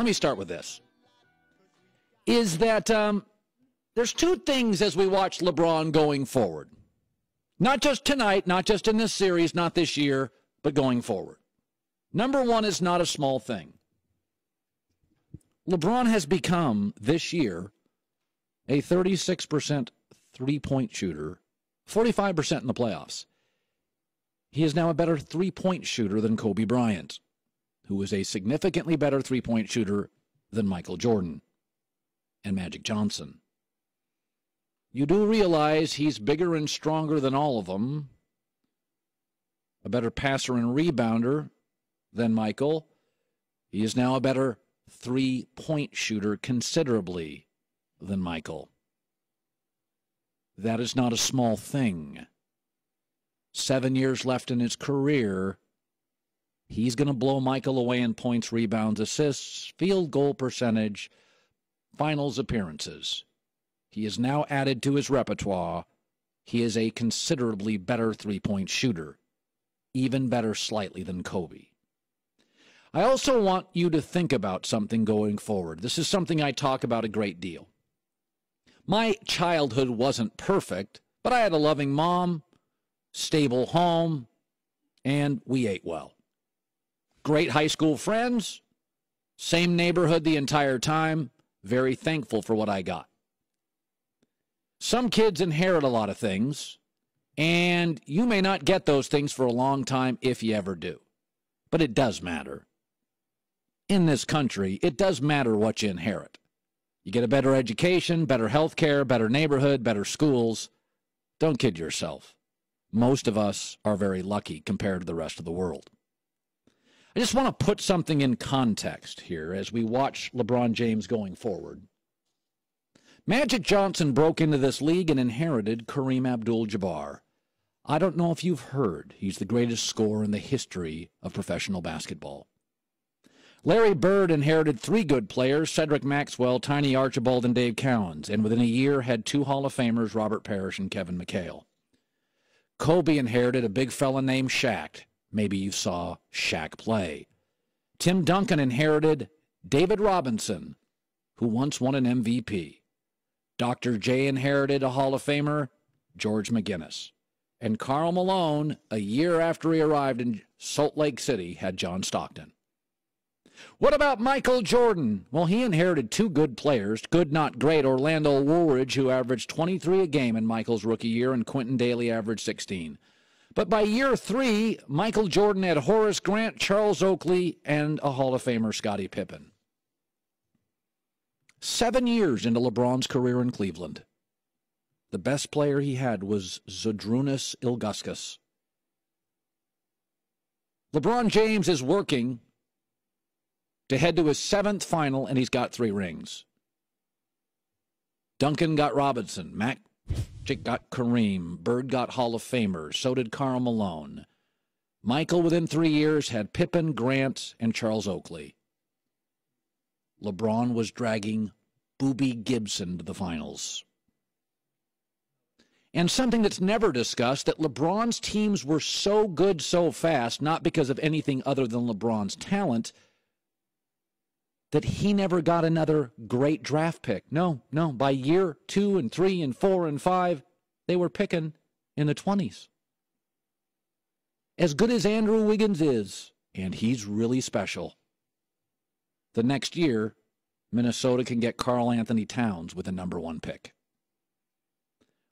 let me start with this, is that there's two things as we watch LeBron going forward. Not just tonight, not just in this series, not this year, but going forward. Number one is not a small thing. LeBron has become, this year, a 36% three-point shooter, 45% in the playoffs. He is now a better three-point shooter than Kobe Bryant, who is a significantly better three-point shooter than Michael Jordan and Magic Johnson. You do realize he's bigger and stronger than all of them, a better passer and rebounder than Michael. He is now a better three-point shooter considerably than Michael. That is not a small thing. 7 years left in his career. He's going to blow Michael away in points, rebounds, assists, field goal percentage, finals appearances. He is now added to his repertoire. He is a considerably better three-point shooter, even better slightly than Kobe. I also want you to think about something going forward. This is something I talk about a great deal. My childhood wasn't perfect, but I had a loving mom, stable home, and we ate well. Great high school friends, same neighborhood the entire time, very thankful for what I got. Some kids inherit a lot of things, and you may not get those things for a long time if you ever do. But it does matter. In this country, it does matter what you inherit. You get a better education, better health care, better neighborhood, better schools. Don't kid yourself. Most of us are very lucky compared to the rest of the world. I just want to put something in context here as we watch LeBron James going forward. Magic Johnson broke into this league and inherited Kareem Abdul-Jabbar. I don't know if you've heard, he's the greatest scorer in the history of professional basketball. Larry Bird inherited three good players, Cedric Maxwell, Tiny Archibald, and Dave Cowens, and within a year had two Hall of Famers, Robert Parrish and Kevin McHale. Kobe inherited a big fella named Shaq. Maybe you saw Shaq play. Tim Duncan inherited David Robinson, who once won an MVP. Dr. J inherited a Hall of Famer, George McGinnis. And Karl Malone, a year after he arrived in Salt Lake City, had John Stockton. What about Michael Jordan? Well, he inherited two good players, good not great, Orlando Woolridge, who averaged 23 a game in Michael's rookie year, and Quentin Daly averaged 16. But by year three, Michael Jordan had Horace Grant, Charles Oakley, and a Hall of Famer, Scottie Pippen. 7 years into LeBron's career in Cleveland, the best player he had was Zydrunas Ilgauskas. LeBron James is working to head to his seventh final, and he's got 3 rings. Duncan got Robinson. Magic got Kareem. Bird got Hall of Famers. So did Karl Malone. Michael, within 3 years, had Pippen, Grant, and Charles Oakley. LeBron was dragging Boobie Gibson to the finals. And something that's never discussed, that LeBron's teams were so good so fast, not because of anything other than LeBron's talent, that he never got another great draft pick. No. By year 2 and 3 and 4 and 5, they were picking in the 20s. As good as Andrew Wiggins is, and he's really special, the next year, Minnesota can get Karl Anthony Towns with the #1 pick.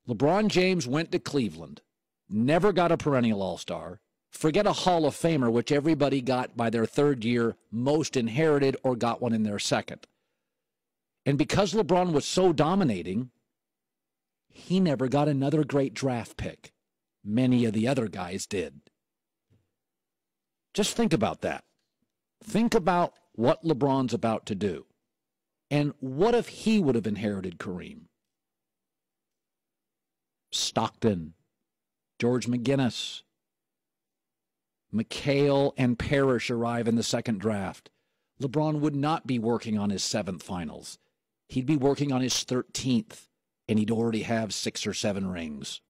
LeBron James went to Cleveland, never got a perennial All-Star, forget a Hall of Famer, which everybody got by their 3rd year, most inherited or got one in their 2nd. And because LeBron was so dominating, he never got another great draft pick. Many of the other guys did. Just think about that. Think about what LeBron's about to do. And what if he would have inherited Kareem? Stockton, George McGinnis, McHale, and Parrish arrive in the 2nd draft. LeBron would not be working on his 7th finals. He'd be working on his 13th, and he'd already have 6 or 7 rings.